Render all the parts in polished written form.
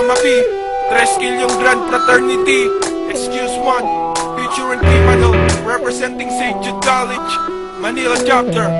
Gama P, Treskill yung Grand Fraternity. Excuse one, Future and Kimano, representing St. Jude College, Manila Chapter.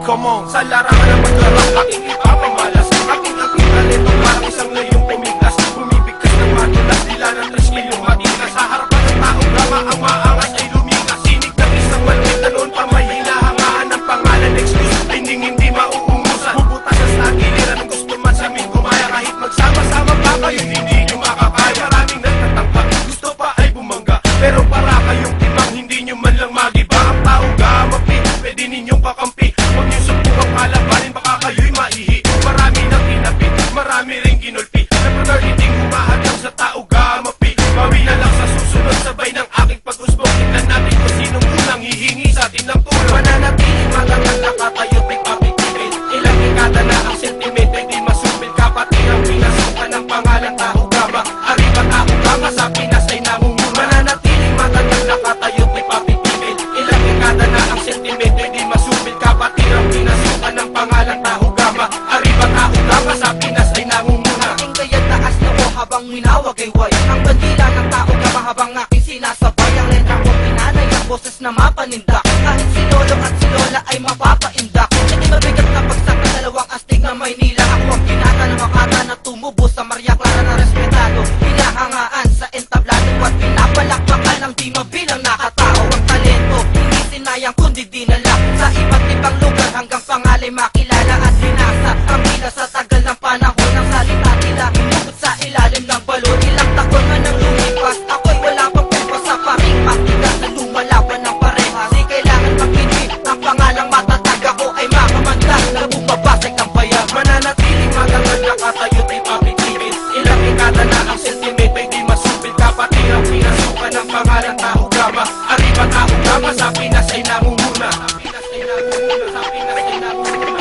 Come on. Sa larangan ng pagkarap, aking ipapamalas. Aking talento parang isang layong pumiglas. Bumibigkas ng matulas, dila ng Treskill yung matigas. Sa harapan ng taong gama, ang maangas ay lumikas. Sinig ng isang malapit na noon pa may hinahangaan ng pangalan. Excuse, hindi mauungusan. Bubutasan sa giliran ng gusto man sa aming gumaya. Kahit magsama-sama pa kayo, hindi nyo makakaya. Maraming nagtatangka, gusto pa ay bumangga. Pero para kayong timang, hindi nyo man lang magiba. Ang taong gama P, pwede ninyong kakampi. Huwag nyo subukang palabanin, baka kayo'y maihi. Marami nang inapi, marami ring ginulpi. Nagpagaliting humahadang sa tao gama P. Bawi na lang sa susunod, sabay ng aking pag-usbong. Tignan natin kung sinong unang hihingi sa atin ng tulong. Mananatiling matangal nakatayo, tig-apit-tipid. Ilang dekada na ang sentiment ay di masupil. Kapatid ang pinasukan ng pangalan tao gama. Arriba tao gama, sa Pinas ay namumuna. Mananatiling matangal nakatayo, tig-apit-tipid. Ilang dekada na ang sentiment ay di masupil. Kapatid ang pinasukan ng pangalan tao gama. Arriba tao gama, sa Pinas ay namumuna. Aking gayat taas na ko habang minawag ay way. Ang bandila ng tao gama habang aking sinasabay. Ang letra kong pinanay ang boses na mapanindak. Kahit si lolo at si lola ay mapapaindak. Hindi mabigat na pagsak ng dalawang astig na Maynila. Ako ang pinata na makata na tumubo sa Maria Clara na respetado. Hinahangaan sa entablado at pinapalakpakan ng di mabilang nakatao. Ang talento, hindi sinayang kundi dinala sa iba't ibang lugar hanggang pangalay makilala at binasa. Ang bila sa tagal ng panahon ng salita nila. Hinugot sa ilalim ng balon. Ilang taon man ang lumipas, ako'y wala pang pumpas sa paring matigas na lumalaban ng parehas. Di kailangan makinig, ang pangalang matatag ako ay makamandag na bumabasag ng bayan. Mananatiling matangal nakatayo, tig-apit-tipid. Ilang dekada na ang sentiment ay di masupil. Kapatid ang pinasukan ng pangalan tao gama. Arriba tao gama, sa Pinas ay namumuna. Sa Pinas ay namumuna, sa Pinas ay namumuna.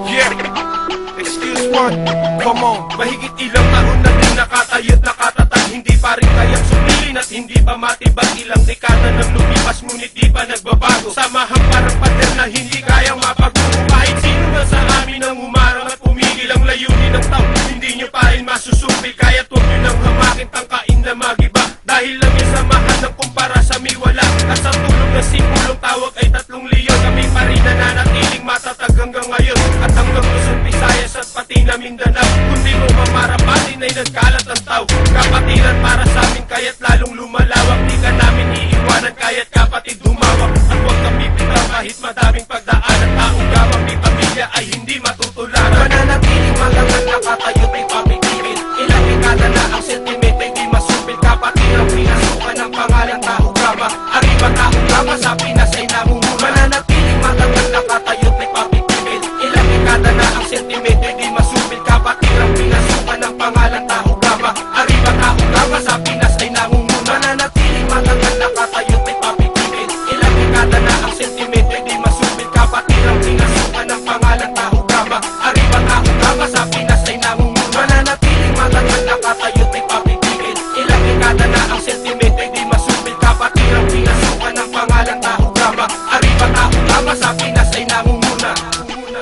Yeah, excuse one, come on. Mahigit ilang taon na din nakatayo't nakatatag. Hindi pa rin kayang sumilin at hindi pa matibag. Ilang dekada nang lumipas ngunit di pa nagbabago. Samahang parang pader na hindi kayang mapaguho. Kahit sino man sa amin ang umarang at pumigil ang layunin ng tao, hindi nyo pa rin masusupil. Kaya't huwag nyo nang hamakin, tangkain na magiba. Dahil lang yung samahan ng kumpara sa miwala. At sa tulong na simpulong tawag ay 3 leon. Kami pa rin nananatiling matatag hanggang ngayon. At hanggang Luzon, Visayas at pati na Mindanao. Kundi mo mamarapatin ay nagkalat ang tao. Kapatiran para sa amin kaya't lalong lumalawak. Di ka namin iiwanan kaya't kapatid humawak. At huwag kang bibitaw kahit madaming pagdaan. At taong gawang di pamilya ay hindi matutularan. Mananatiling matangal nakatayo, tig-apit-tipid. Ilang dekada na ang sentiment ay di masupil. Kapatid ang pinasukan ng pangalan tao gama. Arriba tao gama, sa Pinas ay namumuna. Mananatiling matangal nakatayo, tig-apit-tipid. Ilang dekada na ang sentiment ay di masupil. Kapatid ang pinasukan ng pangalan tao gama. Arriba tao gama, sa Pinas ay namumuna. Mananatiling matangal nakatayo, tig-apit-tipid. Ilang dekada na ang sentiment ay di masupil. Kapatid ang pinasukan ng pangalan tao gama. Arriba tao gama, sa Pinas ay namumuna. Mananatiling matangal nakatayo, tig-apit-tipid. Ilang dekada na ang sentiment ay di masupil. Kapatid ang pinasukan ng pangalan tao gama. Arriba tao gama, sa Pinas ay namumuna. Namumuna.